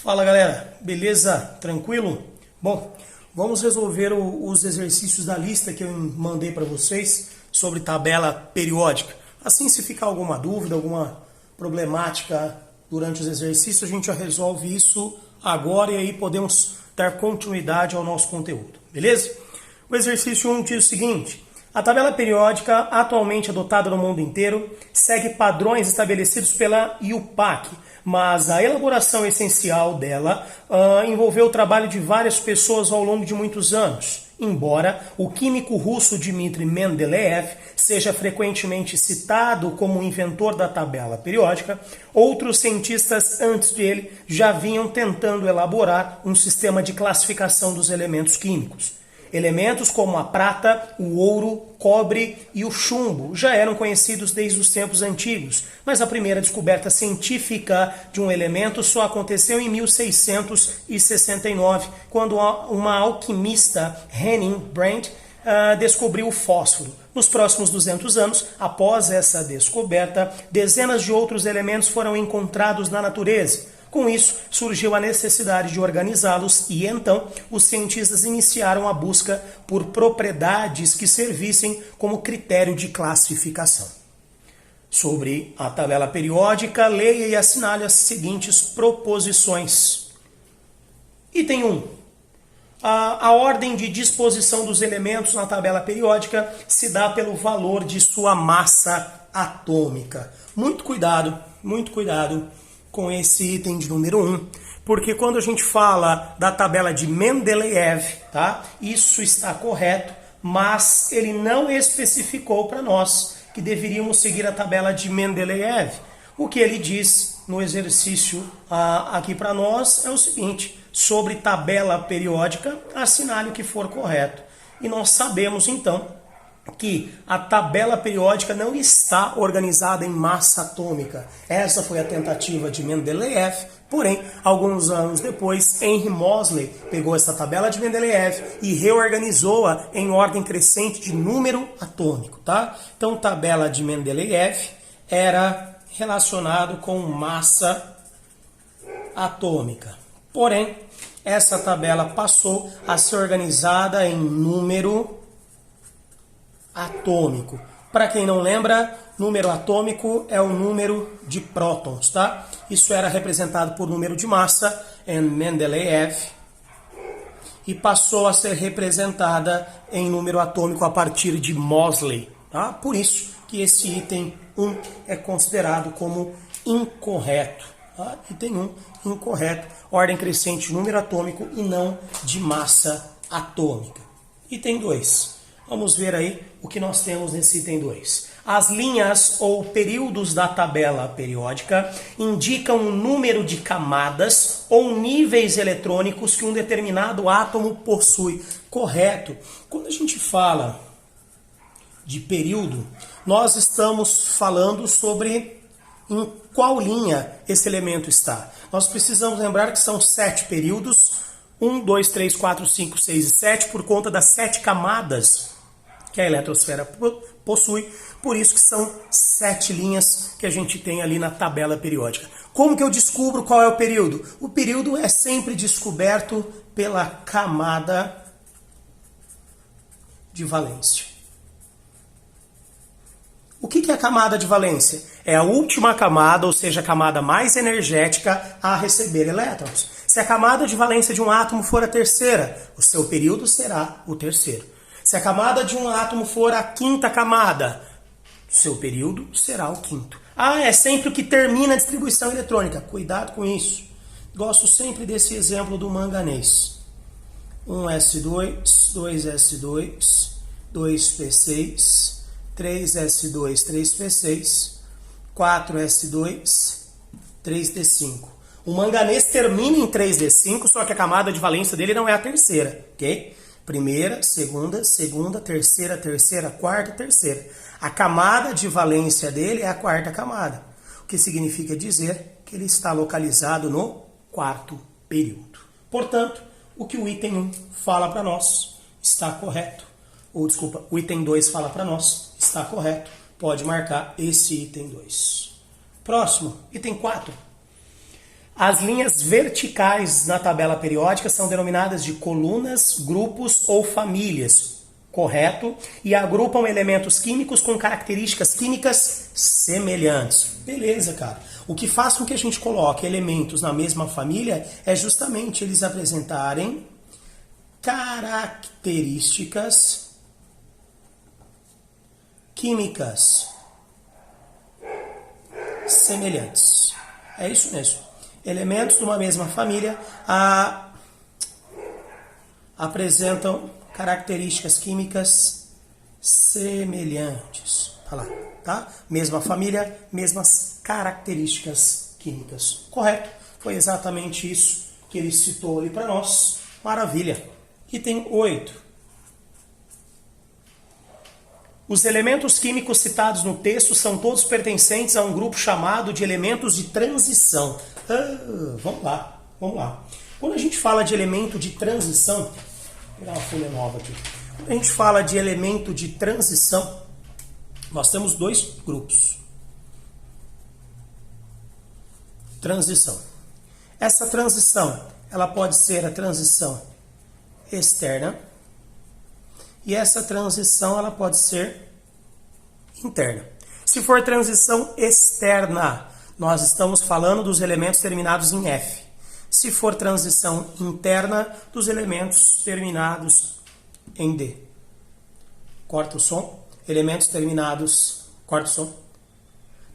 Fala galera, beleza? Tranquilo? Bom, vamos resolver os exercícios da lista que eu mandei para vocês sobre tabela periódica. Assim, se ficar alguma dúvida, alguma problemática durante os exercícios, a gente já resolve isso agora e aí podemos dar continuidade ao nosso conteúdo, beleza? O exercício 1 diz o seguinte: a tabela periódica, atualmente adotada no mundo inteiro, segue padrões estabelecidos pela IUPAC, mas a elaboração essencial dela envolveu o trabalho de várias pessoas ao longo de muitos anos. Embora o químico russo Dmitry Mendeleev seja frequentemente citado como o inventor da tabela periódica, outros cientistas antes dele já vinham tentando elaborar um sistema de classificação dos elementos químicos. Elementos como a prata, o ouro, cobre e o chumbo já eram conhecidos desde os tempos antigos, mas a primeira descoberta científica de um elemento só aconteceu em 1669, quando uma alquimista, Henning Brandt, descobriu o fósforo. Nos próximos 200 anos, após essa descoberta, dezenas de outros elementos foram encontrados na natureza. Com isso, surgiu a necessidade de organizá-los e, então, os cientistas iniciaram a busca por propriedades que servissem como critério de classificação. Sobre a tabela periódica, leia e assinale as seguintes proposições. Item 1. A ordem de disposição dos elementos na tabela periódica se dá pelo valor de sua massa atômica. Muito cuidado com esse item de número 1, porque quando a gente fala da tabela de Mendeleev, tá? Isso está correto, mas ele não especificou para nós que deveríamos seguir a tabela de Mendeleev. O que ele diz no exercício aqui para nós é o seguinte: sobre tabela periódica, assinale o que for correto. E nós sabemos então que a tabela periódica não está organizada em massa atômica. Essa foi a tentativa de Mendeleev, porém, alguns anos depois, Henry Moseley pegou essa tabela de Mendeleev e reorganizou-a em ordem crescente de número atômico, tá? Então, tabela de Mendeleev era relacionado com massa atômica. Porém, essa tabela passou a ser organizada em número atômico. Para quem não lembra, número atômico é o número de prótons, tá? Isso era representado por número de massa em Mendeleev e passou a ser representada em número atômico a partir de Moseley, tá? Por isso que esse item 1 é considerado como incorreto, tá? Item 1, incorreto, ordem crescente, número atômico e não de massa atômica. Item 2. Vamos ver aí o que nós temos nesse item 2. As linhas ou períodos da tabela periódica indicam o número de camadas ou níveis eletrônicos que um determinado átomo possui. Correto. Quando a gente fala de período, nós estamos falando sobre em qual linha esse elemento está. Nós precisamos lembrar que são 7 períodos, 1, 2, 3, 4, 5, 6 e 7, por conta das 7 camadas que a eletrosfera possui, por isso que são 7 linhas que a gente tem ali na tabela periódica. Como que eu descubro qual é o período? O período é sempre descoberto pela camada de valência. O que é a camada de valência? É a última camada, ou seja, a camada mais energética a receber elétrons. Se a camada de valência de um átomo for a terceira, o seu período será o terceiro. Se a camada de um átomo for a quinta camada, seu período será o quinto. É sempre o que termina a distribuição eletrônica. Cuidado com isso. Gosto sempre desse exemplo do manganês. 1s2, 2s2, 2p6, 3s2, 3p6, 4s2, 3d5. O manganês termina em 3d5, só que a camada de valência dele não é a terceira, ok? Primeira, segunda, terceira, quarta, terceira. A camada de valência dele é a quarta camada, o que significa dizer que ele está localizado no quarto período. Portanto, o que o item 1 fala para nós está correto. Ou, desculpa, o item 2 fala para nós está correto. Pode marcar esse item 2. Próximo, item 4. As linhas verticais na tabela periódica são denominadas de colunas, grupos ou famílias, correto? E agrupam elementos químicos com características químicas semelhantes. Beleza, cara. O que faz com que a gente coloque elementos na mesma família é justamente eles apresentarem características químicas semelhantes. É isso mesmo. Elementos de uma mesma família apresentam características químicas semelhantes. Olha lá, tá? Mesma família, mesmas características químicas. Correto? Foi exatamente isso que ele citou ali para nós. Maravilha. Item 8. Os elementos químicos citados no texto são todos pertencentes a um grupo chamado de elementos de transição. Vamos lá. Quando a gente fala de elemento de transição, vou pegar uma folha nova aqui. Quando a gente fala de elemento de transição, nós temos dois grupos. Transição. Essa transição, ela pode ser a transição externa e essa transição ela pode ser interna. Se for transição externa, nós estamos falando dos elementos terminados em F. Se for transição interna, dos elementos terminados em D. Corta o som. Elementos terminados... Corta o som.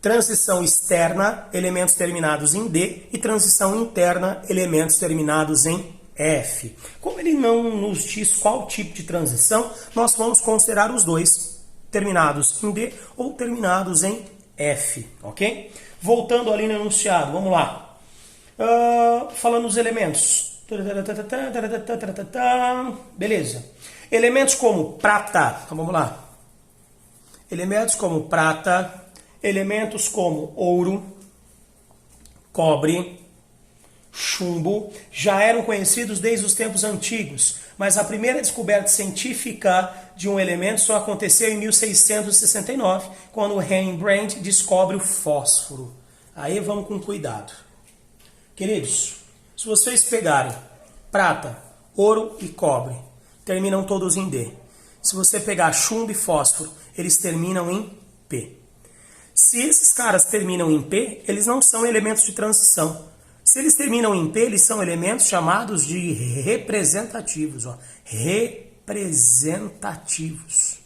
Transição externa, elementos terminados em D. E transição interna, elementos terminados em F. Como ele não nos diz qual tipo de transição, nós vamos considerar os dois, terminados em D ou terminados em F, ok? Voltando ali no enunciado, vamos lá. Falando dos elementos. Beleza. Elementos como prata, então vamos lá. Elementos como prata, elementos como ouro, cobre, chumbo, já eram conhecidos desde os tempos antigos, mas a primeira descoberta científica de um elemento só aconteceu em 1669, quando Rembrandt descobre o fósforo. Aí vamos com cuidado. Queridos, se vocês pegarem prata, ouro e cobre, terminam todos em D. Se você pegar chumbo e fósforo, eles terminam em P. Se esses caras terminam em P, eles não são elementos de transição. Se eles terminam em P, eles são elementos chamados de representativos. Representativos.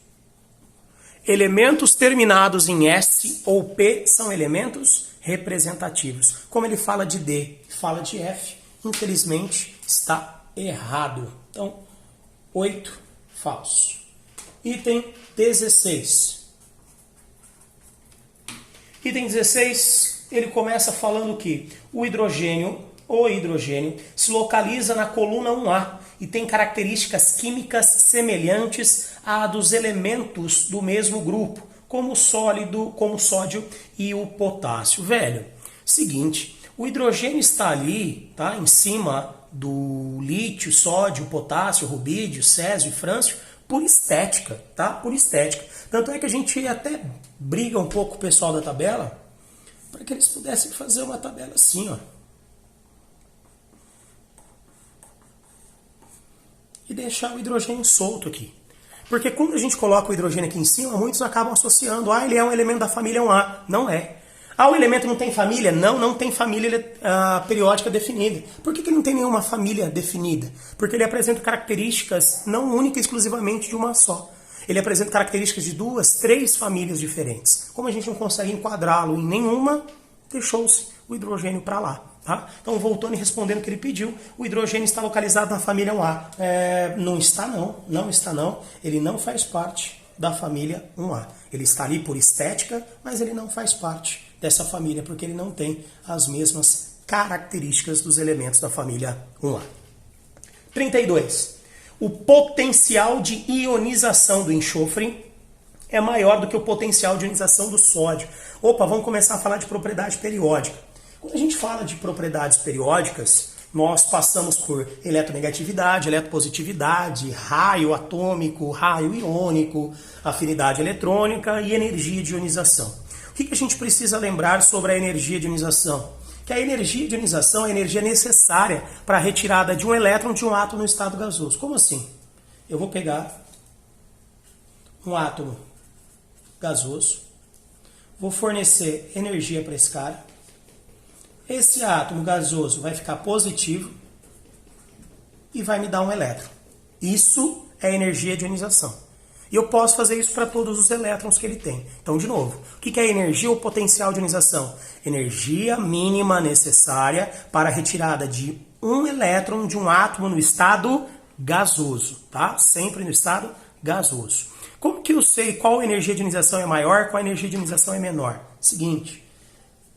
Elementos terminados em S ou P são elementos representativos. Como ele fala de D e fala de F, infelizmente está errado. Então, 8, falso. Item 16. Item 16, ele começa falando que o hidrogênio se localiza na coluna 1A e tem características químicas semelhantes à dos elementos do mesmo grupo, como o sódio e o potássio. Velho, seguinte, o hidrogênio está ali, tá, em cima do lítio, sódio, potássio, rubídio, césio e frâncio, por estética, tá? Por estética. Tanto é que a gente até briga um pouco com o pessoal da tabela para que eles pudessem fazer uma tabela assim, ó. E deixar o hidrogênio solto aqui. Porque quando a gente coloca o hidrogênio aqui em cima, muitos acabam associando, ele é um elemento da família 1A. Não é. O elemento não tem família? Não tem família periódica definida. Por que não tem nenhuma família definida? Porque ele apresenta características não única e exclusivamente de uma só. Ele apresenta características de 2, 3 famílias diferentes. Como a gente não consegue enquadrá-lo em nenhuma, deixou-se o hidrogênio para lá. Tá? Então, voltando e respondendo o que ele pediu, o hidrogênio está localizado na família 1A. Não está não. Ele não faz parte da família 1A. Ele está ali por estética, mas ele não faz parte dessa família, porque ele não tem as mesmas características dos elementos da família 1A. 32. O potencial de ionização do enxofre é maior do que o potencial de ionização do sódio. Vamos começar a falar de propriedade periódica. Quando a gente fala de propriedades periódicas, nós passamos por eletronegatividade, eletropositividade, raio atômico, raio iônico, afinidade eletrônica e energia de ionização. O que a gente precisa lembrar sobre a energia de ionização? Que que a energia de ionização é a energia necessária para a retirada de um elétron de um átomo no estado gasoso. Como assim? Eu vou pegar um átomo gasoso, vou fornecer energia para esse cara. Esse átomo gasoso vai ficar positivo e vai me dar um elétron. Isso é energia de ionização. E eu posso fazer isso para todos os elétrons que ele tem. Então, de novo, o que é energia ou potencial de ionização? Energia mínima necessária para a retirada de um elétron de um átomo no estado gasoso, tá? Sempre no estado gasoso. Como que eu sei qual energia de ionização é maior, qual energia de ionização é menor? Seguinte,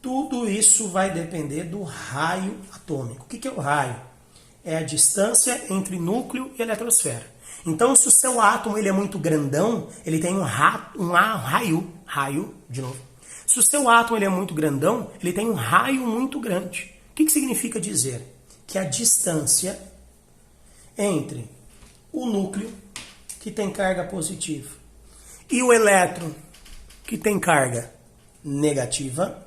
tudo isso vai depender do raio atômico. O que é o raio? É a distância entre núcleo e eletrosfera. Então, se o seu átomo ele é muito grandão, ele tem um raio, de novo. Se o seu átomo ele é muito grandão, ele tem um raio muito grande. O que significa dizer? Que a distância entre o núcleo, que tem carga positiva, e o elétron, que tem carga negativa,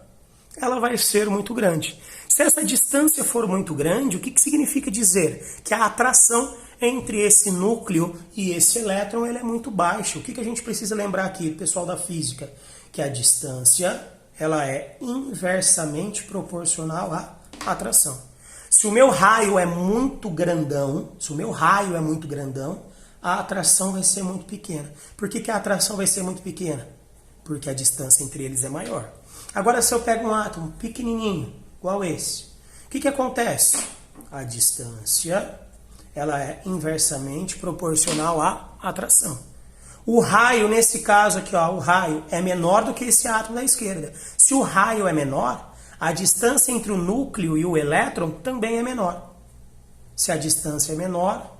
ela vai ser muito grande. Se essa distância for muito grande, o que significa dizer? Que a atração entre esse núcleo e esse elétron ela é muito baixa. O que a gente precisa lembrar aqui, pessoal da física? Que a distância ela é inversamente proporcional à atração. Se o meu raio é muito grandão, a atração vai ser muito pequena. Por que a atração vai ser muito pequena? Porque a distância entre eles é maior. Agora, se eu pego um átomo pequenininho, igual esse, o que acontece? A distância ela é inversamente proporcional à atração. O raio, nesse caso aqui, ó, o raio é menor do que esse átomo da esquerda. Se o raio é menor, a distância entre o núcleo e o elétron também é menor. Se a distância é menor,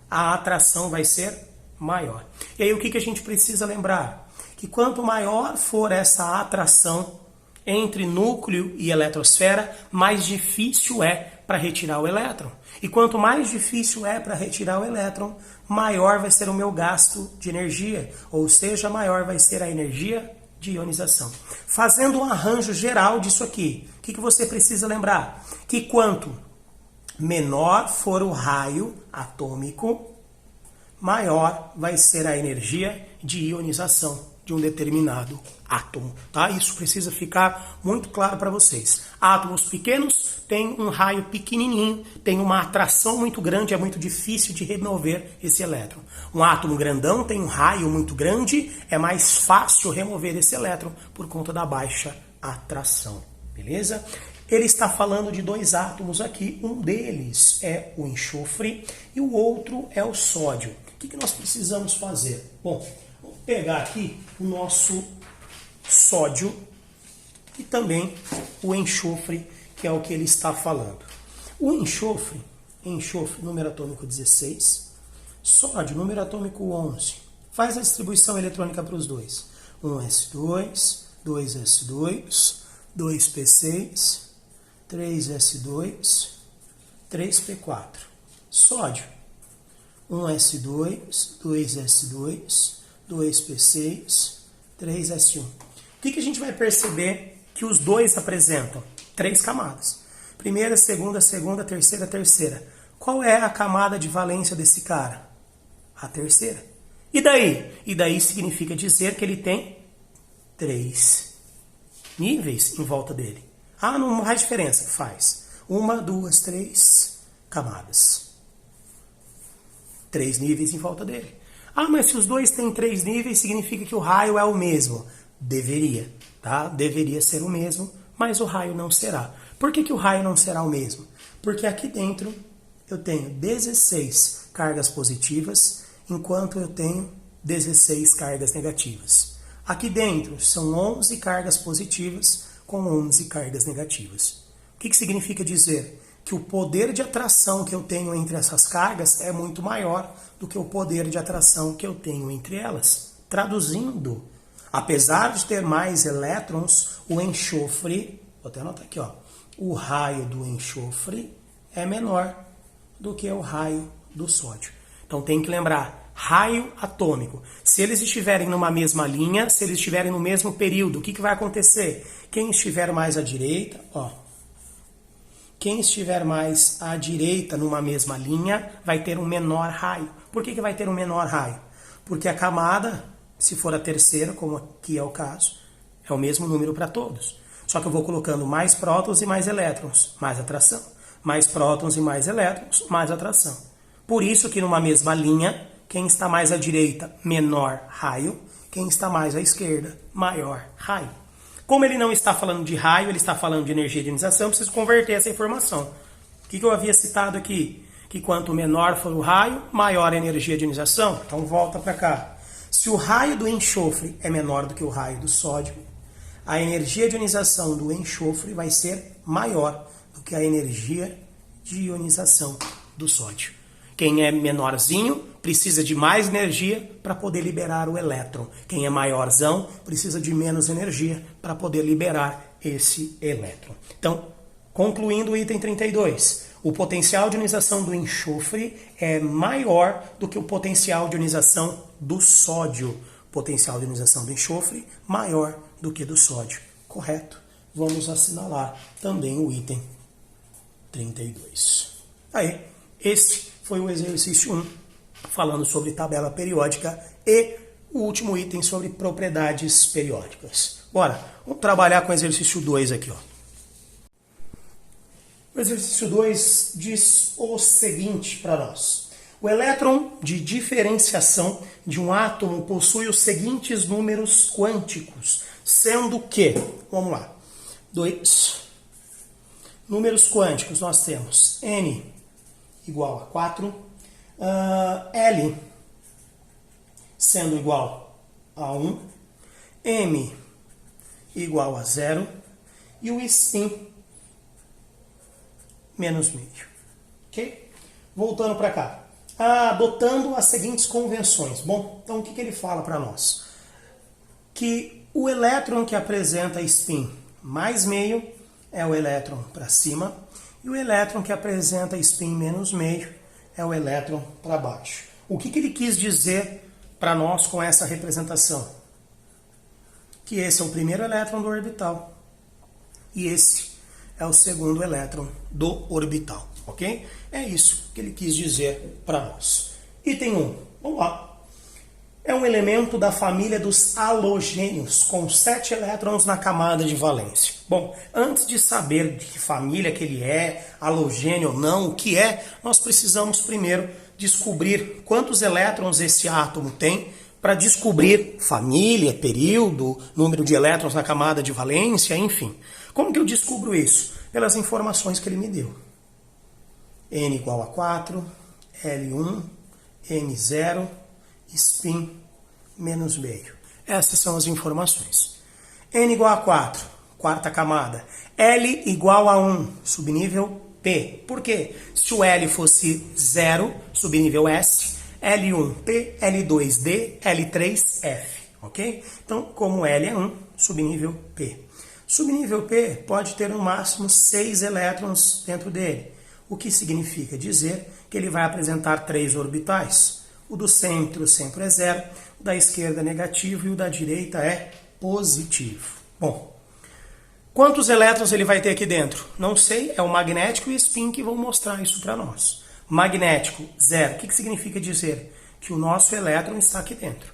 a atração vai ser maior. E aí o que a gente precisa lembrar? Que quanto maior for essa atração entre núcleo e eletrosfera, mais difícil é para retirar o elétron. E quanto mais difícil é para retirar o elétron, maior vai ser o meu gasto de energia, ou seja, maior vai ser a energia de ionização. Fazendo um arranjo geral disso aqui, o que você precisa lembrar? Que quanto menor for o raio atômico, maior vai ser a energia de ionização de um determinado átomo, tá? Isso precisa ficar muito claro para vocês. Átomos pequenos têm um raio pequenininho, tem uma atração muito grande, é muito difícil de remover esse elétron. Um átomo grandão tem um raio muito grande, é mais fácil remover esse elétron por conta da baixa atração, beleza? Ele está falando de dois átomos aqui, um deles é o enxofre e o outro é o sódio. O que nós precisamos fazer? Bom, vamos pegar aqui o nosso sódio e também o enxofre, que é o que ele está falando. O enxofre, número atômico 16, sódio, número atômico 11. Faz a distribuição eletrônica para os dois. 1s2, 2s2, 2p6, 3s2, 3p4. Sódio, 1s2, 2s2, 2p6, 3s1. O que a gente vai perceber que os dois apresentam? 3 camadas. Primeira, segunda, terceira, terceira. Qual é a camada de valência desse cara? A terceira. E daí? E daí significa dizer que ele tem 3 níveis em volta dele. Ah, não faz diferença. Faz. 1, 2, 3 camadas. 3 níveis em volta dele. Ah, mas se os dois têm 3 níveis, significa que o raio é o mesmo. Deveria, tá? Deveria ser o mesmo, mas o raio não será. Por que o raio não será o mesmo? Porque aqui dentro eu tenho 16 cargas positivas, enquanto eu tenho 16 cargas negativas. Aqui dentro são 11 cargas positivas com 11 cargas negativas. O que significa dizer? Que o poder de atração que eu tenho entre essas cargas é muito maior do que o poder de atração que eu tenho entre elas. Traduzindo, apesar de ter mais elétrons, o enxofre, vou até anotar aqui, ó, o raio do enxofre é menor do que o raio do sódio. Então tem que lembrar, raio atômico. Se eles estiverem numa mesma linha, se eles estiverem no mesmo período, o que vai acontecer? Quem estiver mais à direita, ó, quem estiver mais à direita numa mesma linha vai ter um menor raio. Por que vai ter um menor raio? Porque a camada, se for a terceira, como aqui é o caso, é o mesmo número para todos. Só que eu vou colocando mais prótons e mais elétrons, mais atração. Mais prótons e mais elétrons, mais atração. Por isso que numa mesma linha, quem está mais à direita, menor raio. Quem está mais à esquerda, maior raio. Como ele não está falando de raio, ele está falando de energia de ionização, eu preciso converter essa informação. O que eu havia citado aqui? Que quanto menor for o raio, maior a energia de ionização. Então volta para cá. Se o raio do enxofre é menor do que o raio do sódio, a energia de ionização do enxofre vai ser maior do que a energia de ionização do sódio. Quem é menorzinho precisa de mais energia para poder liberar o elétron. Quem é maiorzão precisa de menos energia para poder liberar esse elétron. Então, concluindo o item 32, o potencial de ionização do enxofre é maior do que o potencial de ionização do sódio. O potencial de ionização do enxofre maior do que do sódio. Correto? Vamos assinalar também o item 32. Aí, esse foi o exercício 1, falando sobre tabela periódica e o último item sobre propriedades periódicas. Bora, vamos trabalhar com o exercício 2 aqui, ó. O exercício 2 diz o seguinte para nós. O elétron de diferenciação de um átomo possui os seguintes números quânticos, sendo que, vamos lá, 2 números quânticos nós temos N igual a 4, L sendo igual a 1, M igual a 0 e o spin menos meio. Ok? Voltando para cá. Adotando as seguintes convenções. Bom, então o que ele fala para nós? Que o elétron que apresenta spin mais meio é o elétron para cima e o elétron que apresenta spin menos meio é o elétron para baixo. O que ele quis dizer para nós com essa representação? Que esse é o primeiro elétron do orbital e esse é o segundo elétron do orbital, ok? É isso que ele quis dizer para nós. Item 1, vamos lá. É um elemento da família dos halogênios, com 7 elétrons na camada de valência. Bom, antes de saber de que família que ele é, halogênio ou não, o que é, nós precisamos primeiro descobrir quantos elétrons esse átomo tem, para descobrir família, período, número de elétrons na camada de valência, enfim. Como que eu descubro isso? Pelas informações que ele me deu. N igual a 4, L1, N0, spin menos meio. Essas são as informações. N igual a 4, quarta camada. L igual a 1, subnível P. Por quê? Se o L fosse 0, subnível S, L1P, L2D, L3F. Ok? Então, como L é 1, subnível P. Subnível P pode ter no máximo 6 elétrons dentro dele, o que significa dizer que ele vai apresentar 3 orbitais. O do centro sempre é 0, o da esquerda é negativo e o da direita é positivo. Bom, quantos elétrons ele vai ter aqui dentro? Não sei, é o magnético e o spin que vão mostrar isso para nós. Magnético, 0. O que significa dizer? Que o nosso elétron está aqui dentro.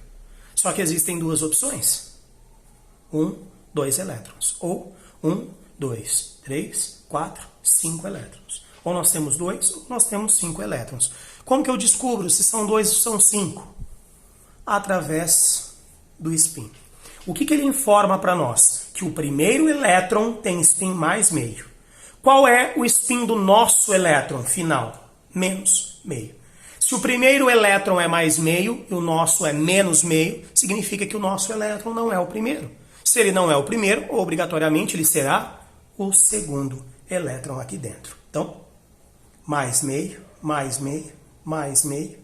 Só que existem duas opções. 1, 2 elétrons. Ou 1, 2, 3, 4, 5 elétrons. Ou nós temos 2, ou nós temos 5 elétrons. Como que eu descubro se são 2 ou são 5? Através do spin. O que ele informa para nós? Que o primeiro elétron tem spin mais meio. Qual é o spin do nosso elétron final? Menos meio. Se o primeiro elétron é mais meio e o nosso é menos meio, significa que o nosso elétron não é o primeiro. Se ele não é o primeiro, obrigatoriamente ele será o segundo elétron aqui dentro. Então, mais meio, mais meio, mais meio,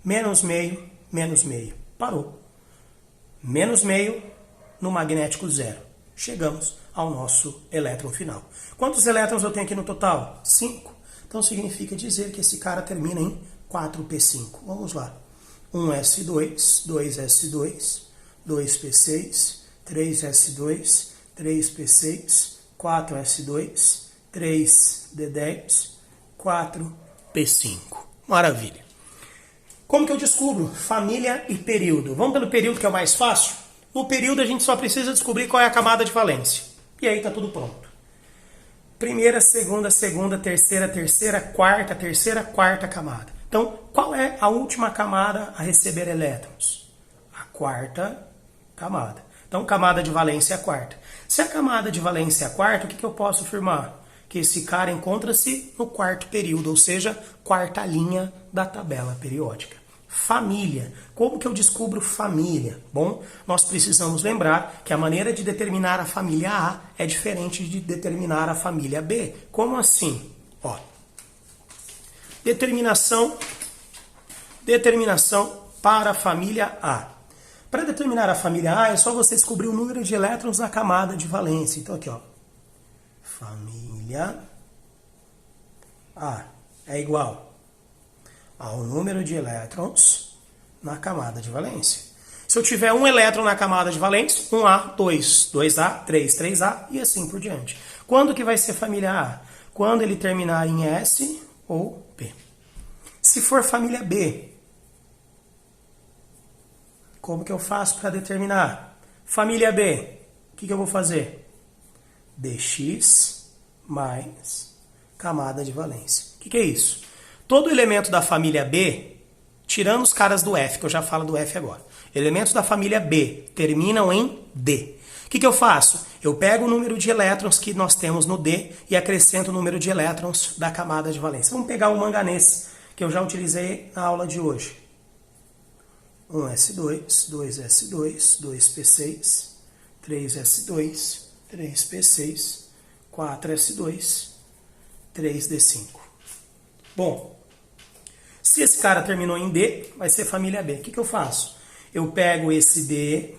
menos meio, menos meio. Parou. Menos meio no magnético 0. Chegamos ao nosso elétron final. Quantos elétrons eu tenho aqui no total? 5. Então significa dizer que esse cara termina em 4p5. Vamos lá. 1s2, 2s2, 2p6, 3s2, 3p6, 4s2, 3d10, 4p5. Maravilha. Como que eu descubro família e período? Vamos pelo período, que é o mais fácil? No período a gente só precisa descobrir qual é a camada de valência. E aí tá tudo pronto. Primeira, segunda, terceira, quarta camada. Então, qual é a última camada a receber elétrons? A quarta camada. Então, camada de valência é a quarta. Se a camada de valência é a quarta, o que eu posso afirmar? Que esse cara encontra-se no quarto período, ou seja, quarta linha da tabela periódica. Família. Como que eu descubro família? Bom, nós precisamos lembrar que a maneira de determinar a família A é diferente de determinar a família B. Como assim? Ó, determinação para a família A. Para determinar a família A, é só você descobrir o número de elétrons na camada de valência. Então aqui, ó, família A é igual ao número de elétrons na camada de valência. Se eu tiver um elétron na camada de valência, 1A, 2A, 3A e assim por diante. Quando que vai ser família A? Quando ele terminar em S ou P. Se for família B, como que eu faço para determinar? Família B, o que eu vou fazer? dx mais camada de valência. O que é isso? Todo elemento da família B, tirando os caras do F, que eu já falo do F agora. Elementos da família B terminam em D. O que eu faço? Eu pego o número de elétrons que nós temos no D e acrescento o número de elétrons da camada de valência. Vamos pegar o manganês, que eu já utilizei na aula de hoje. 1s2, 2s2, 2p6, 3s2, 3p6, 4s2, 3d5. Bom, se esse cara terminou em D, vai ser família B. O que eu faço? Eu pego esse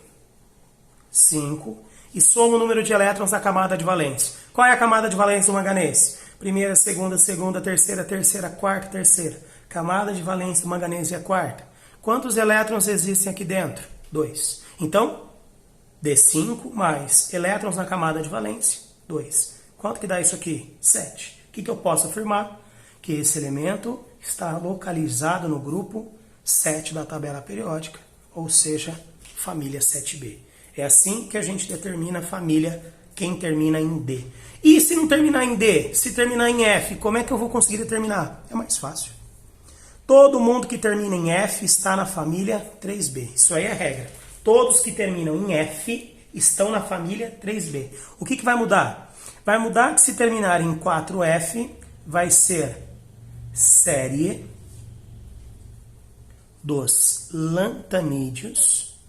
D5 e somo o número de elétrons da camada de valência. Qual é a camada de valência do manganês? Primeira, segunda, terceira, quarta, terceira. Camada de valência do manganês é a quarta. Quantos elétrons existem aqui dentro? 2. Então, D5 mais elétrons na camada de valência, 2. Quanto que dá isso aqui? 7. O que eu posso afirmar? Que esse elemento está localizado no grupo 7 da tabela periódica, ou seja, família 7b. É assim que a gente determina a família, quem termina em D. E se não terminar em D, se terminar em F, como é que eu vou conseguir determinar? É mais fácil. Todo mundo que termina em F está na família 3b. Isso aí é a regra. Todos que terminam em F estão na família 3b. O que vai mudar? Vai mudar que se terminar em 4F, vai ser série dos lantanídeos.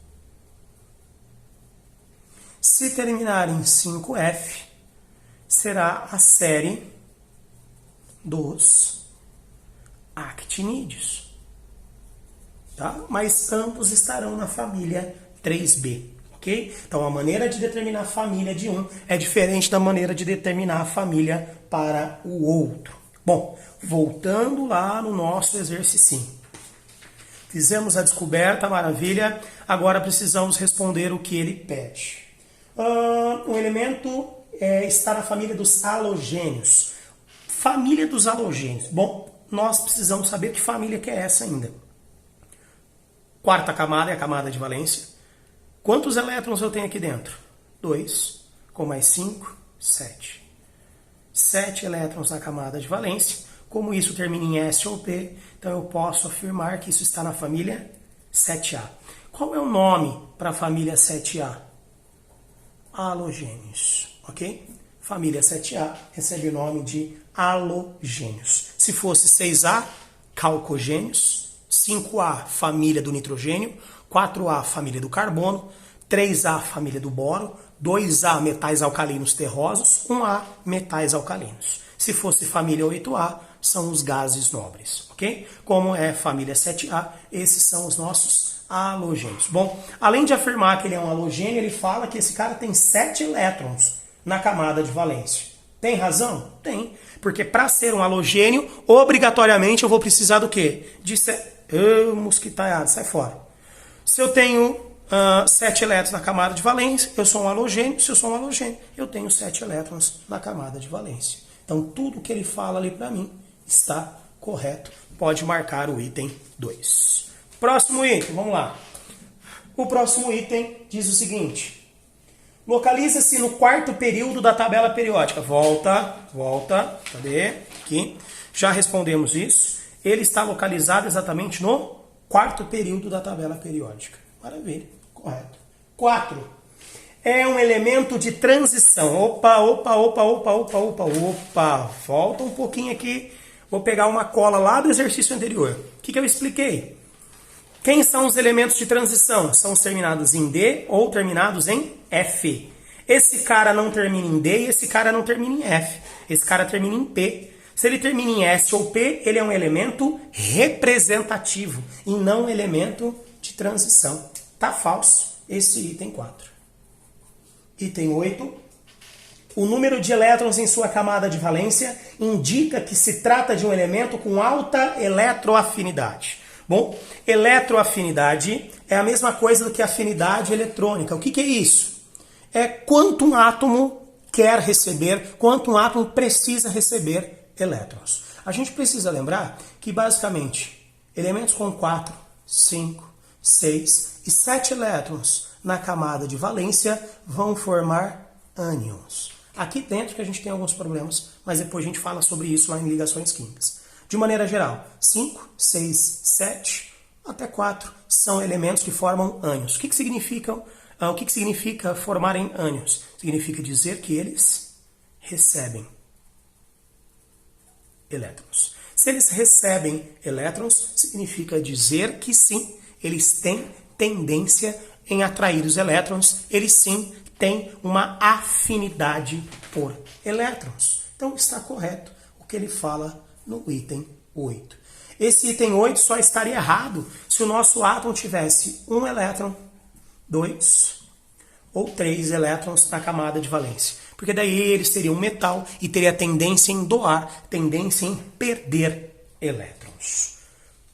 Se terminar em 5F, será a série dos actinídeos. Tá? Mas ambos estarão na família 3b. Ok? Então a maneira de determinar a família de um é diferente da maneira de determinar a família para o outro. Bom, voltando lá no nosso exercício. Fizemos a descoberta, maravilha. Agora precisamos responder o que ele pede. O elemento está na família dos halogênios. Família dos halogênios. Bom, nós precisamos saber que família que é essa ainda. Quarta camada é a camada de valência. Quantos elétrons eu tenho aqui dentro? 2. Com mais 5, 7. 7 elétrons na camada de valência. Como isso termina em S ou P, então eu posso afirmar que isso está na família 7A. Qual é o nome para a família 7A? Halogênios, ok? Família 7A recebe o nome de halogênios. Se fosse 6A, calcogênios. 5A, família do nitrogênio. 4A, família do carbono. 3A, família do boro. 2A, metais alcalinos terrosos. 1A, metais alcalinos. Se fosse família 8A, são os gases nobres, ok? Como é família 7A, esses são os nossos halogênios. Bom, além de afirmar que ele é um halogênio, ele fala que esse cara tem 7 elétrons na camada de valência. Tem razão? Tem. Porque para ser um halogênio, obrigatoriamente eu vou precisar do quê? De mosquitaiado, sai fora. Se eu tenho 7 elétrons na camada de valência, eu sou um halogênio. Se eu sou um halogênio, eu tenho 7 elétrons na camada de valência. Então, tudo que ele fala ali para mim está correto. Pode marcar o item 2. Próximo item, vamos lá. O próximo item diz o seguinte. Localiza-se no quarto período da tabela periódica. Volta. Cadê? Aqui. Já respondemos isso. Ele está localizado exatamente no quarto período da tabela periódica. Maravilha. Correto. 4. É um elemento de transição. Opa. Volta um pouquinho aqui. Vou pegar uma cola lá do exercício anterior. O que eu expliquei? Quem são os elementos de transição? São os terminados em D ou terminados em F. Esse cara não termina em D e esse cara não termina em F. Esse cara termina em P. Se ele termina em S ou P, ele é um elemento representativo e não um elemento de transição. Tá falso esse item 4. Item 8. O número de elétrons em sua camada de valência indica que se trata de um elemento com alta eletroafinidade. Bom, eletroafinidade é a mesma coisa do que afinidade eletrônica. O que é isso? É quanto um átomo quer receber, quanto um átomo precisa receber elétrons. A gente precisa lembrar que, basicamente, elementos com 4, 5, 6 e 7 elétrons na camada de valência vão formar ânions. Aqui dentro que a gente tem alguns problemas, mas depois a gente fala sobre isso lá em ligações químicas. De maneira geral, 5, 6, 7 até 4 são elementos que formam ânions. O que significa formarem ânions? Significa dizer que eles recebem elétrons. Se eles recebem elétrons, significa dizer que sim, eles têm tendência em atrair os elétrons, eles sim têm uma afinidade por elétrons. Então está correto o que ele fala no item 8. Esse item 8 só estaria errado se o nosso átomo tivesse um elétron, 2 ou 3 elétrons na camada de valência. Porque daí eles teriam um metal e teria tendência em doar, tendência em perder elétrons.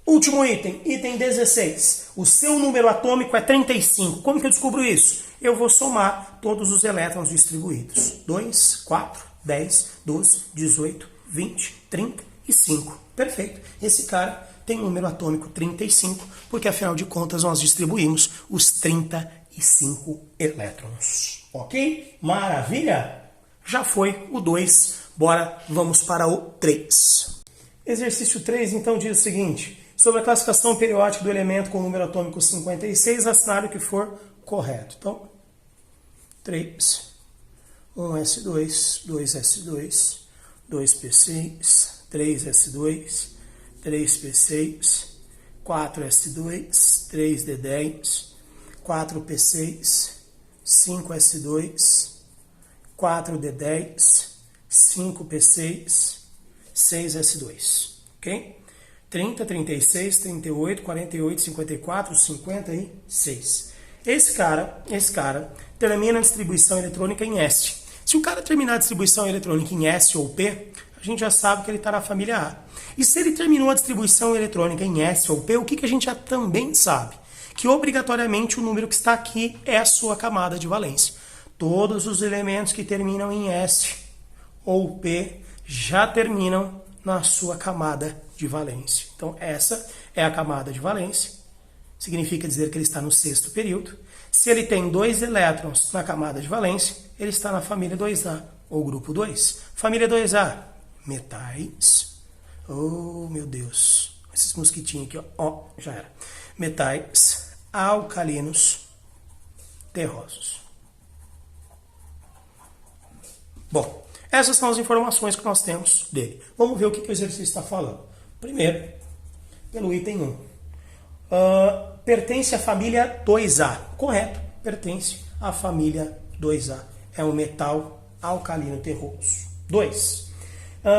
Último item, item 16. O seu número atômico é 35. Como que eu descubro isso? Eu vou somar todos os elétrons distribuídos. 2, 4, 10, 12, 18, 20, 35. Perfeito. Esse cara tem um número atômico 35, porque afinal de contas nós distribuímos os 35 elétrons. Ok? Maravilha? Já foi o 2. Bora, vamos para o 3. Exercício 3, então, diz o seguinte. Sobre a classificação periódica do elemento com o número atômico 56, assinar o que for correto. Então, 3, 1s2, 2s2, 2p6, 3s2, 3p6, 4s2, 3d10, 4p6, 5s2, 4d10, 5p6, 6s2. Ok? 30, 36, 38, 48, 54, 56. Esse cara termina a distribuição eletrônica em S. Se o cara terminar a distribuição eletrônica em S ou P, a gente já sabe que ele está na família A. E se ele terminou a distribuição eletrônica em S ou P, o que a gente já também sabe? Que obrigatoriamente o número que está aqui é a sua camada de valência. Todos os elementos que terminam em S ou P já terminam na sua camada de valência. Então, essa é a camada de valência. Significa dizer que ele está no 6º período. Se ele tem 2 elétrons na camada de valência, ele está na família 2A, ou grupo 2. Família 2A, metais. Oh, meu Deus. Esses mosquitinhos aqui, ó, já era. Metais alcalinos terrosos. Bom, essas são as informações que nós temos dele. Vamos ver o que o exercício está falando. Primeiro, pelo item 1. Pertence à família 2A. Correto, pertence à família 2A. É um metal alcalino terroso. 2.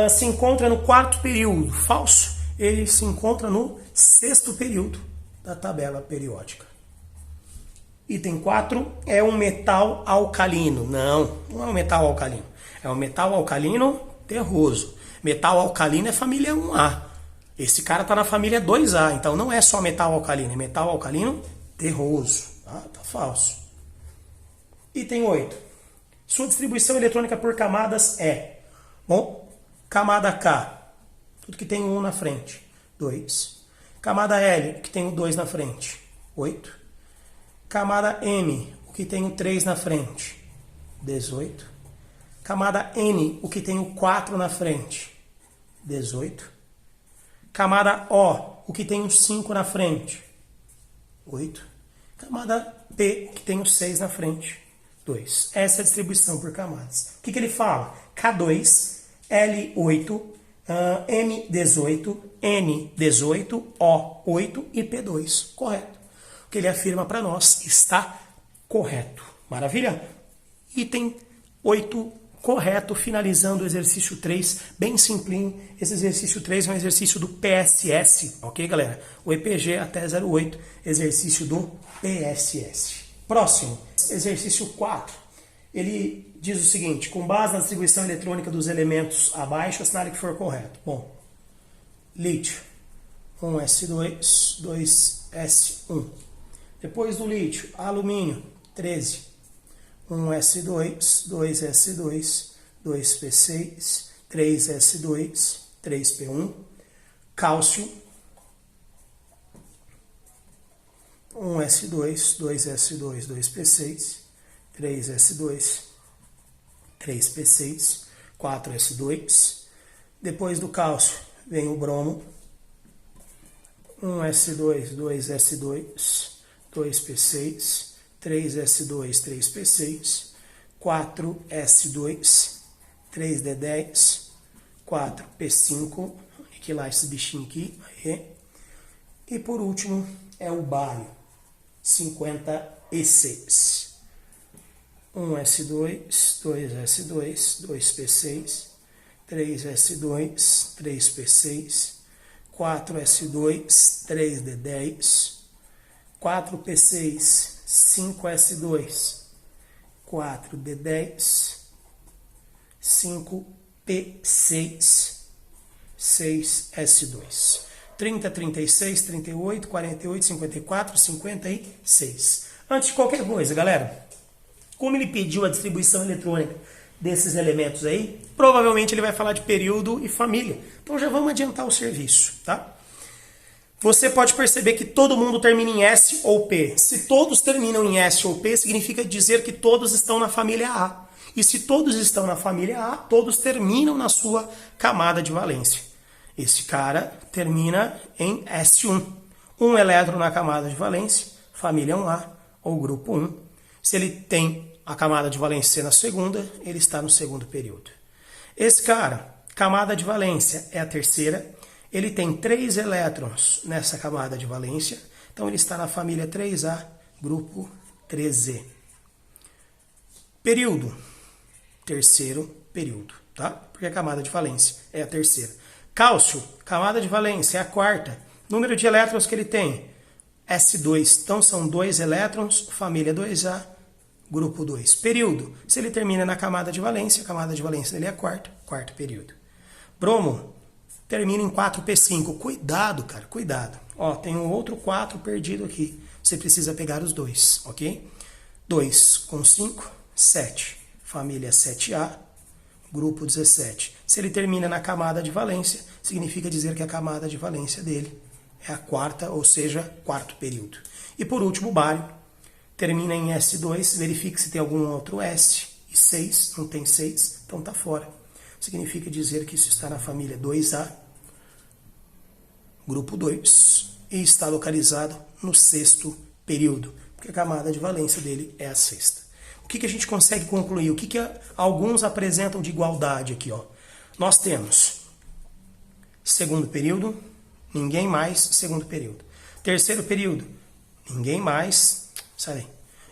Se encontra no 4º período. Falso. Ele se encontra no 6º período da tabela periódica. Item 4. É um metal alcalino. Não é um metal alcalino. É um metal alcalino terroso. Metal alcalino é família 1A. Esse cara está na família 2A, então não é só metal alcalino, é metal alcalino terroso. Tá falso. Item 8. Sua distribuição eletrônica por camadas é. Bom, Camada K, tudo que tem 1 na frente, 2. Camada L, que tem o 2 na frente, 8. Camada M, o que tem o 3 na frente, 18. Camada N, o que tem o 4 na frente, 18. Camada O, o que tem o 5 na frente, 8. Camada P, que tem o 6 na frente, 2. Essa é a distribuição por camadas. O que ele fala? K2, L8, M18, N18, O8 e P2. Correto. O que ele afirma para nós está correto. Maravilha? Item 8, correto, finalizando o exercício 3, bem simplinho. Esse exercício 3 é um exercício do PSS, ok, galera? O EPG até 08, exercício do PSS. Próximo, exercício 4. Ele diz o seguinte: com base na distribuição eletrônica dos elementos abaixo, assinale que for correto. Bom, lítio, 1s2, 2s1. Depois do lítio, alumínio, 13. 1s2, 2s2, 2p6, 3s2, 3p1. Cálcio, 1s2, 2s2, 2p6, 3s2, 3p6, 4s2. Depois do cálcio vem o bromo, 1s2, 2s2, 2p6, 3s2, 3p6, 4s2, 3d10, 4p5, aniquilar esse bichinho aqui, aí. E por último é o bário, 56. 1s2, 2s2, 2p6, 3s2, 3p6, 4s2, 3d10, 4p6, 5s2, 4d10, 5p6, 6s2. 30, 36, 38, 48, 54, 56. Antes de qualquer coisa, galera, como ele pediu a distribuição eletrônica desses elementos aí, provavelmente ele vai falar de período e família. Então já vamos adiantar o serviço, tá? Você pode perceber que todo mundo termina em S ou P. Se todos terminam em S ou P, significa dizer que todos estão na família A. E se todos estão na família A, todos terminam na sua camada de valência. Esse cara termina em S1. Um elétron na camada de valência, família 1A ou grupo 1. Se ele tem a camada de valência na segunda, ele está no segundo período. Esse cara, camada de valência é a terceira. Ele tem 3 elétrons nessa camada de valência, então ele está na família 3A, grupo 3Z. Período, terceiro período, tá? Porque a camada de valência é a terceira. Cálcio, camada de valência é a quarta. Número de elétrons que ele tem, S2, então são 2 elétrons, família 2A, grupo 2. Período, se ele termina na camada de valência, a camada de valência dele é a quarta, quarto período. Bromo, termina em 4p5. Cuidado, cara, cuidado. Ó, tem um outro 4 perdido aqui. Você precisa pegar os dois, ok? 2 com 5, 7. Família 7A, grupo 17. Se ele termina na camada de valência, significa dizer que a camada de valência dele é a quarta, ou seja, quarto período. E por último, o bário. Termina em S2, verifique se tem algum outro S. E 6, não tem 6, então tá fora. Significa dizer que isso está na família 2A, grupo 2, e está localizado no sexto período, porque a camada de valência dele é a sexta. O que a gente consegue concluir? O que alguns apresentam de igualdade aqui? Ó? Nós temos segundo período, ninguém mais segundo período. Terceiro período, ninguém mais, sai,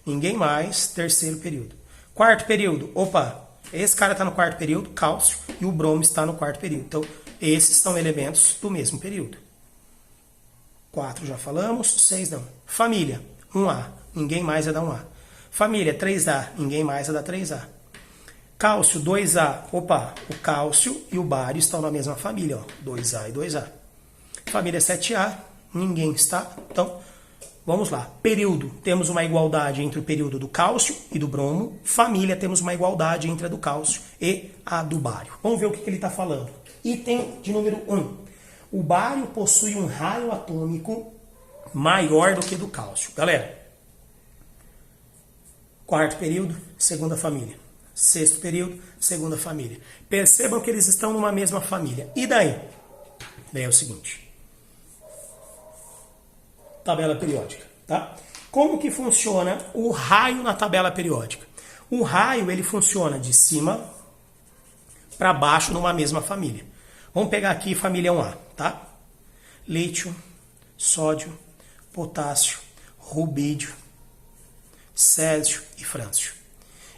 ninguém mais terceiro período. Quarto período, opa, esse cara está no quarto período, cálcio, e o bromo está no quarto período. Então, esses são elementos do mesmo período. 4 já falamos, 6 não. Família, 1A, ninguém mais é da 1A. Família, 3A, ninguém mais é da 3A. Cálcio, 2A, opa, o cálcio e o bário estão na mesma família, ó, 2A e 2A. Família 7A, ninguém está, então Vamos lá. Período. Temos uma igualdade entre o período do cálcio e do bromo. Família. Temos uma igualdade entre a do cálcio e a do bário. Vamos ver o que ele está falando. Item de número 1. O bário possui um raio atômico maior do que do cálcio. Galera, quarto período, segunda família. Sexto período, segunda família. Percebam que eles estão numa mesma família. E daí? Daí é o seguinte. Tabela periódica, tá? Como que funciona o raio na tabela periódica? O raio, ele funciona de cima para baixo numa mesma família. Vamos pegar aqui família 1A, tá? Lítio, sódio, potássio, rubídio, césio e frâncio.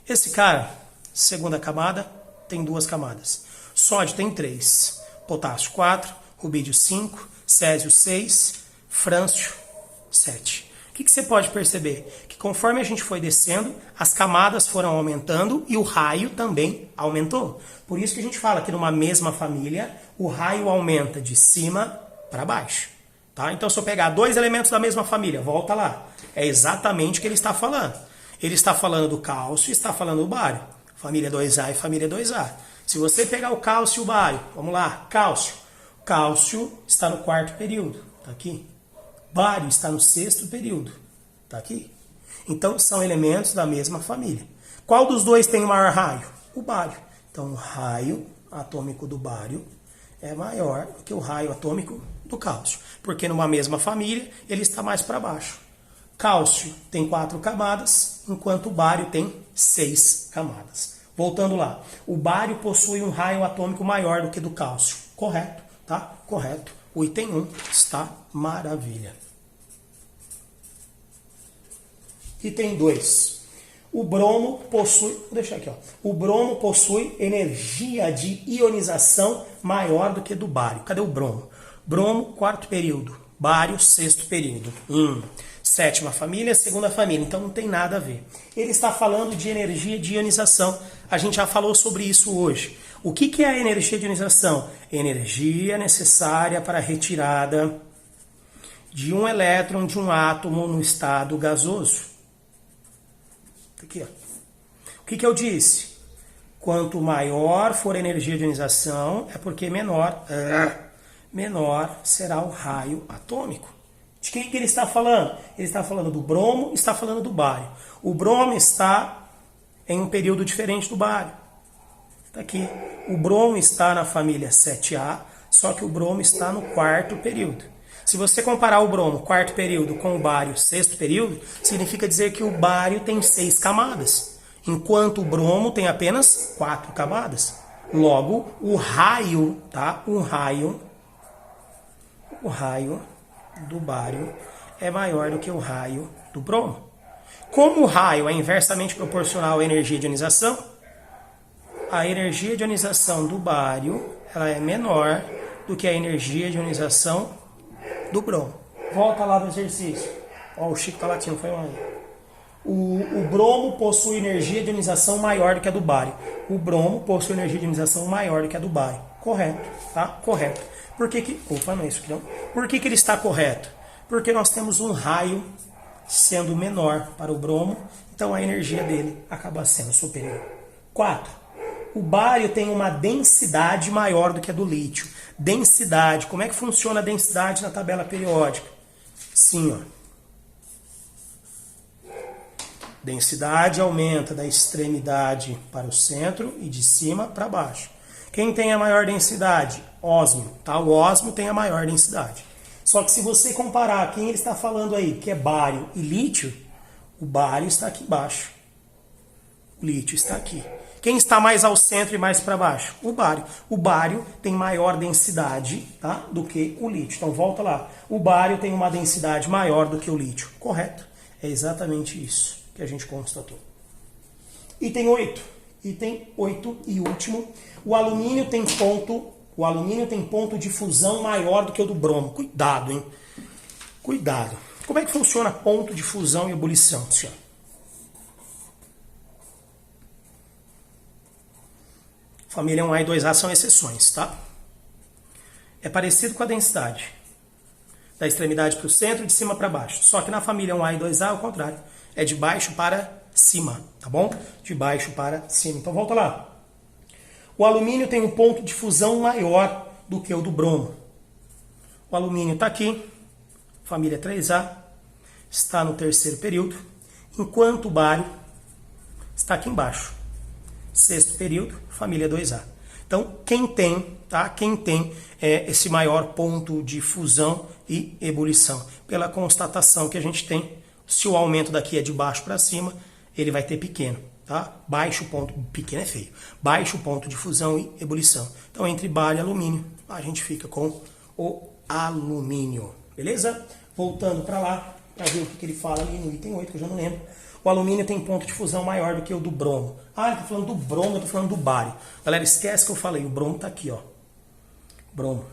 Esse cara, segunda camada, tem 2 camadas. Sódio tem 3, potássio 4, rubídio 5, césio 6, frâncio 7. O que você pode perceber? Que conforme a gente foi descendo, as camadas foram aumentando e o raio também aumentou. Por isso que a gente fala que numa mesma família, o raio aumenta de cima para baixo. Tá? Então, se eu pegar 2 elementos da mesma família, volta lá. É exatamente o que ele está falando. Ele está falando do cálcio e está falando do bário. Família 2A e família 2A. Se você pegar o cálcio e o bário, vamos lá, cálcio. Cálcio está no 4º período, tá aqui. Bário está no 6º período, tá aqui. Então, são elementos da mesma família. Qual dos dois tem o maior raio? O bário. Então, o raio atômico do bário é maior do que o raio atômico do cálcio. Porque numa mesma família, ele está mais para baixo. Cálcio tem 4 camadas, enquanto o bário tem 6 camadas. Voltando lá. O bário possui um raio atômico maior do que do cálcio. Correto, tá? Correto. O item 1 está maravilha. Item 2. O bromo possui, vou deixar aqui, ó. O bromo possui energia de ionização maior do que do bário. Cadê o bromo? Bromo, 4º período. Bário, 6º período. 7ª família, 2ª família. Então não tem nada a ver. Ele está falando de energia de ionização. A gente já falou sobre isso hoje. O que é a energia de ionização? Energia necessária para a retirada de um elétron de um átomo no estado gasoso. Aqui, ó. O que eu disse? Quanto maior for a energia de ionização, é porque menor será o raio atômico. De quem que ele está falando? Ele está falando do bromo, está falando do bário. O bromo está em um período diferente do bário. Está aqui. O bromo está na família 7A, só que o bromo está no 4º período. Se você comparar o bromo 4º período com o bário 6º período, significa dizer que o bário tem 6 camadas, enquanto o bromo tem apenas 4 camadas. Logo, o raio, tá? O raio do bário é maior do que o raio do bromo. Como o raio é inversamente proporcional à energia de ionização, a energia de ionização do bário ela é menor do que a energia de ionização do bromo. Volta lá no exercício. Ó, o Chico tá latindo, foi mal. O bromo possui energia de ionização maior do que a do bário. O bromo possui energia de ionização maior do que a do bário. Correto, tá? Correto. Por que que... Opa, não é isso aqui não. Por que que ele está correto? Porque nós temos um raio sendo menor para o bromo, então a energia dele acaba sendo superior. 4. O bário tem uma densidade maior do que a do lítio. Densidade. Como é que funciona a densidade na tabela periódica? Sim, ó. Densidade aumenta da extremidade para o centro e de cima para baixo. Quem tem a maior densidade? Ósmio. Tá? O ósmio tem a maior densidade. Só que se você comparar quem ele está falando aí, que é bário e lítio, o bário está aqui embaixo. O lítio está aqui. Quem está mais ao centro e mais para baixo? O bário. O bário tem maior densidade, tá, do que o lítio. Então volta lá. O bário tem uma densidade maior do que o lítio. Correto? É exatamente isso que a gente constatou. Item 8. Item 8 e último. O alumínio tem ponto de fusão maior do que o do bromo. Cuidado, hein? Cuidado. Como é que funciona ponto de fusão e ebulição, senhor? Família 1A e 2A são exceções, tá? É parecido com a densidade. Da extremidade para o centro, de cima para baixo. Só que na família 1A e 2A é o contrário. É de baixo para cima, tá bom? De baixo para cima. Então volta lá. O alumínio tem um ponto de fusão maior do que o do bromo. O alumínio está aqui, família 3A, está no terceiro período, enquanto o bário está aqui embaixo. Sexto período, família 2A. Então, quem tem, tá? Quem tem esse maior ponto de fusão e ebulição? Pela constatação que a gente tem, se o aumento daqui é de baixo para cima, ele vai ter pequeno, tá? Baixo ponto, pequeno é feio, baixo ponto de fusão e ebulição. Então, entre bário e alumínio, a gente fica com o alumínio, beleza? Voltando para lá, para ver o que ele fala ali no item 8, que eu já não lembro. O alumínio tem ponto de fusão maior do que o do bromo. Ah, ele está falando do bromo, eu estou falando do bário. Galera, esquece que eu falei, o bromo está aqui, ó. Bromo,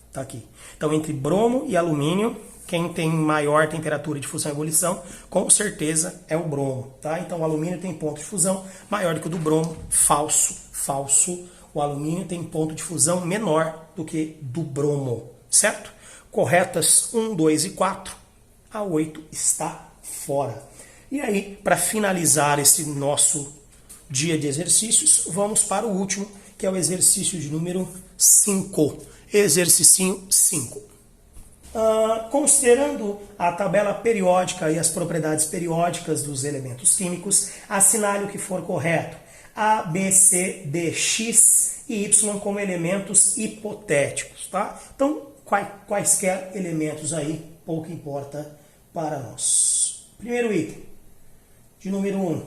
está aqui. Então, entre bromo e alumínio, quem tem maior temperatura de fusão e ebulição, com certeza é o bromo, tá? Então, o alumínio tem ponto de fusão maior do que o do bromo. Falso, falso. O alumínio tem ponto de fusão menor do que do bromo, certo? Corretas 1, 2 e 4. A 8 está fora. E aí, para finalizar esse nosso dia de exercícios, vamos para o último, que é o exercício de número 5. Exercício 5. Considerando a tabela periódica e as propriedades periódicas dos elementos químicos, assinale o que for correto. A, B, C, D, X e Y como elementos hipotéticos, tá? Então, quaisquer elementos aí, pouco importa para nós. Primeiro item, de número 1.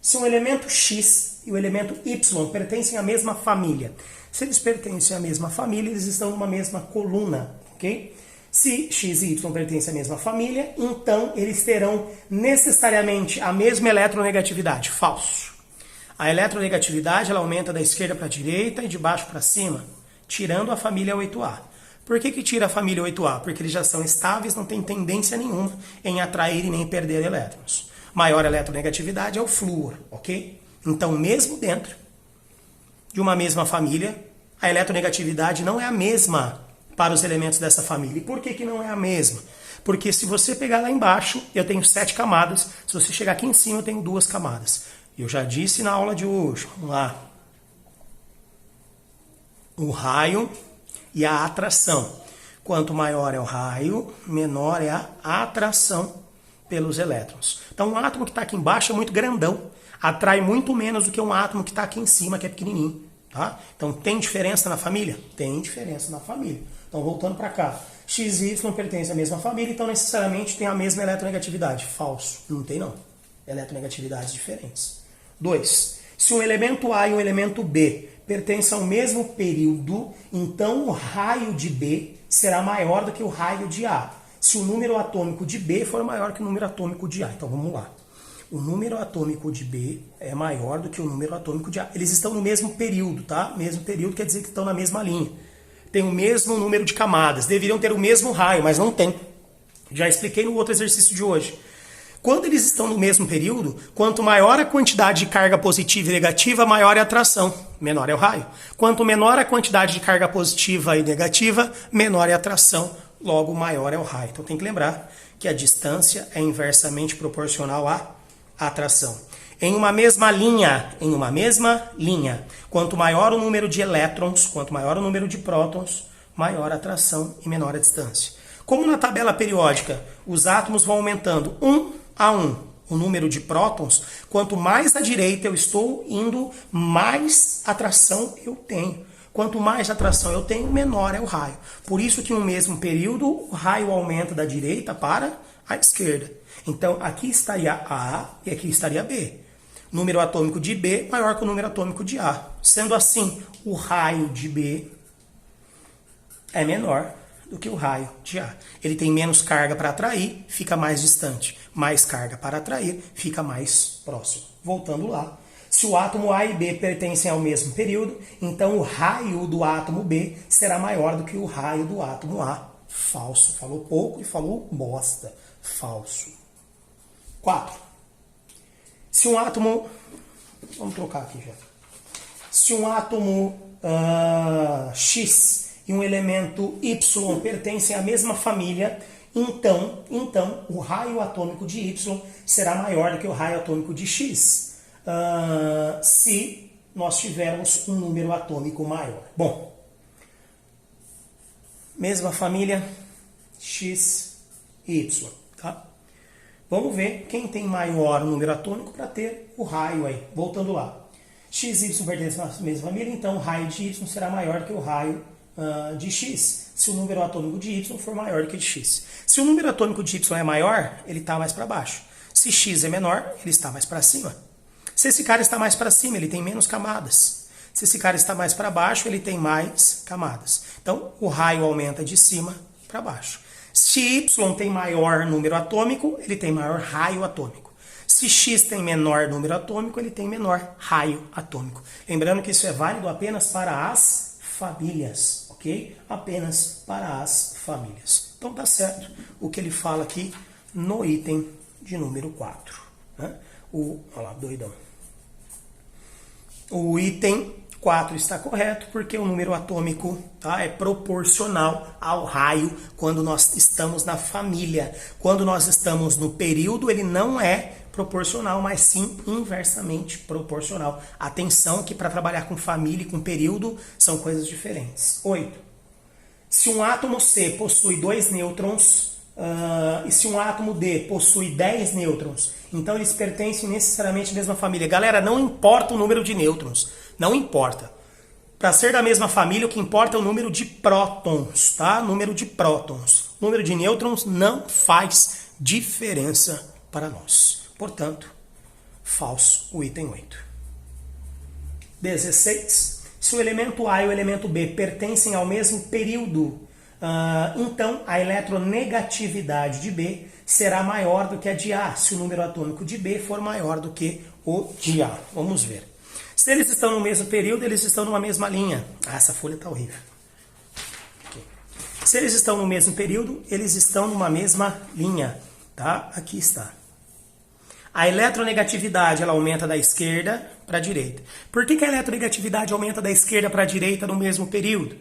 Se um elemento X e o elemento Y pertencem à mesma família, se eles pertencem à mesma família, eles estão numa mesma coluna, ok? Se X e Y pertencem à mesma família, então eles terão necessariamente a mesma eletronegatividade. Falso. A eletronegatividade ela aumenta da esquerda para a direita e de baixo para cima, tirando a família 8A. Por que tira a família 8A? Porque eles já são estáveis, não tem tendência nenhuma em atrair e nem perder elétrons. Maior eletronegatividade é o flúor, ok? Então, mesmo dentro de uma mesma família, a eletronegatividade não é a mesma para os elementos dessa família. E por que não é a mesma? Porque se você pegar lá embaixo, eu tenho 7 camadas. Se você chegar aqui em cima, eu tenho 2 camadas. Eu já disse na aula de hoje. Vamos lá. O raio e a atração. Quanto maior é o raio, menor é a atração pelos elétrons. Então, um átomo que está aqui embaixo é muito grandão. Atrai muito menos do que um átomo que está aqui em cima, que é pequenininho. Tá? Então, tem diferença na família? Tem diferença na família. Então, voltando para cá. X e Y pertencem à mesma família, então necessariamente tem a mesma eletronegatividade. Falso. Não tem, não. Eletronegatividades diferentes. 2. Se um elemento A e um elemento B pertencem ao mesmo período, então o raio de B será maior do que o raio de A. Se o número atômico de B for maior que o número atômico de A. Então, vamos lá. O número atômico de B é maior do que o número atômico de A. Eles estão no mesmo período, tá? Mesmo período quer dizer que estão na mesma linha. Tem o mesmo número de camadas. Deveriam ter o mesmo raio, mas não tem. Já expliquei no outro exercício de hoje. Quando eles estão no mesmo período, quanto maior a quantidade de carga positiva e negativa, maior é a atração, menor é o raio. Quanto menor a quantidade de carga positiva e negativa, menor é a atração, logo maior é o raio. Então tem que lembrar que a distância é inversamente proporcional à atração. Em uma mesma linha, quanto maior o número de elétrons, quanto maior o número de prótons, maior a atração e menor a distância. Como na tabela periódica, os átomos vão aumentando 1 a 1 o número de prótons, quanto mais à direita eu estou indo, mais atração eu tenho. Quanto mais atração eu tenho, menor é o raio. Por isso que no mesmo período, o raio aumenta da direita para a esquerda. Então, aqui estaria A e aqui estaria B. Número atômico de B maior que o número atômico de A. Sendo assim, o raio de B é menor do que o raio de A. Ele tem menos carga para atrair, fica mais distante. Mais carga para atrair, fica mais próximo. Voltando lá. Se o átomo A e B pertencem ao mesmo período, então o raio do átomo B será maior do que o raio do átomo A. Falso. Falou pouco e falou bosta. Falso. 4. Se um átomo... Vamos trocar aqui já. Se um átomo X e um elemento Y pertencem à mesma família, então o raio atômico de Y será maior do que o raio atômico de X, se nós tivermos um número atômico maior. Bom, mesma família, X e Y, tá? Vamos ver quem tem maior número atômico para ter o raio aí. Voltando lá. X e Y pertencem à mesma família, então o raio de Y será maior que o raio de X, se o número atômico de Y for maior do que de X. Se o número atômico de Y é maior, ele está mais para baixo. Se X é menor, ele está mais para cima. Se esse cara está mais para cima, ele tem menos camadas. Se esse cara está mais para baixo, ele tem mais camadas. Então, o raio aumenta de cima para baixo. Se Y tem maior número atômico, ele tem maior raio atômico. Se X tem menor número atômico, ele tem menor raio atômico. Lembrando que isso é válido apenas para as famílias, ok? Apenas para as famílias. Então tá certo o que ele fala aqui no item de número 4. Né? Olha lá, doidão. O item 4 está correto porque o número atômico, tá, é proporcional ao raio quando nós estamos na família. Quando nós estamos no período, ele não é proporcional, mas sim inversamente proporcional. Atenção que para trabalhar com família e com período são coisas diferentes. 8. Se um átomo C possui 2 nêutrons e se um átomo D possui 10 nêutrons, então eles pertencem necessariamente à mesma família. Galera, não importa o número de nêutrons, não importa. Para ser da mesma família, o que importa é o número de prótons, tá? Número de prótons. Número de nêutrons não faz diferença para nós. Portanto, falso o item 8. 16. Se o elemento A e o elemento B pertencem ao mesmo período, então a eletronegatividade de B será maior do que a de A, se o número atômico de B for maior do que o de A. Vamos ver. Se eles estão no mesmo período, eles estão numa mesma linha. Essa folha está horrível. Okay. Se eles estão no mesmo período, eles estão numa mesma linha. Tá? Aqui está. A eletronegatividade ela aumenta da esquerda para a direita. Por que a eletronegatividade aumenta da esquerda para a direita no mesmo período?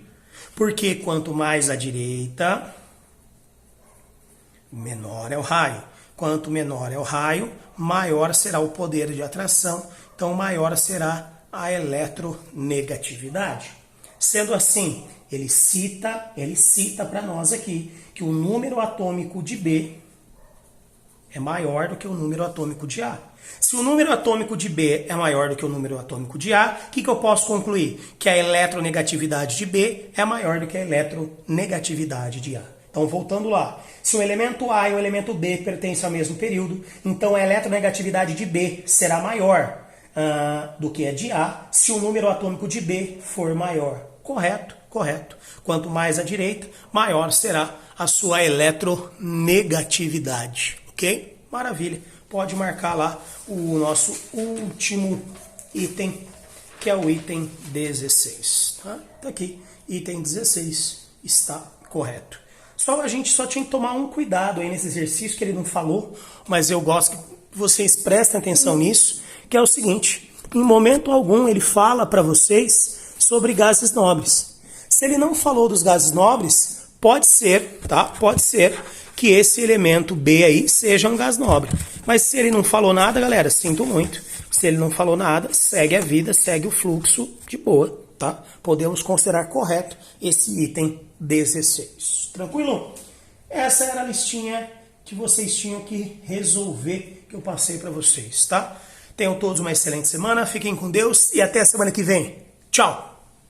Porque quanto mais à direita, menor é o raio. Quanto menor é o raio, maior será o poder de atração, então maior será a eletronegatividade. Sendo assim, ele cita para nós aqui que o número atômico de B é maior do que o número atômico de A. Se o número atômico de B é maior do que o número atômico de A, o que eu posso concluir? Que a eletronegatividade de B é maior do que a eletronegatividade de A. Então, voltando lá. Se o elemento A e o elemento B pertencem ao mesmo período, então a eletronegatividade de B será maior do que a de A, se o número atômico de B for maior. Correto? Correto. Quanto mais à direita, maior será a sua eletronegatividade. Ok? Maravilha. Pode marcar lá o nosso último item, que é o item 16. Tá aqui. Item 16 está correto. A gente só tinha que tomar um cuidado aí nesse exercício que ele não falou, mas eu gosto que vocês prestem atenção nisso, que é o seguinte: em momento algum ele fala para vocês sobre gases nobres. Se ele não falou dos gases nobres, pode ser, tá? Pode ser que esse elemento B aí seja um gás nobre. Mas se ele não falou nada, galera, sinto muito. Se ele não falou nada, segue a vida, segue o fluxo de boa, tá? Podemos considerar correto esse item 16. Tranquilo? Essa era a listinha que vocês tinham que resolver, que eu passei para vocês, tá? Tenham todos uma excelente semana, fiquem com Deus e até a semana que vem. Tchau!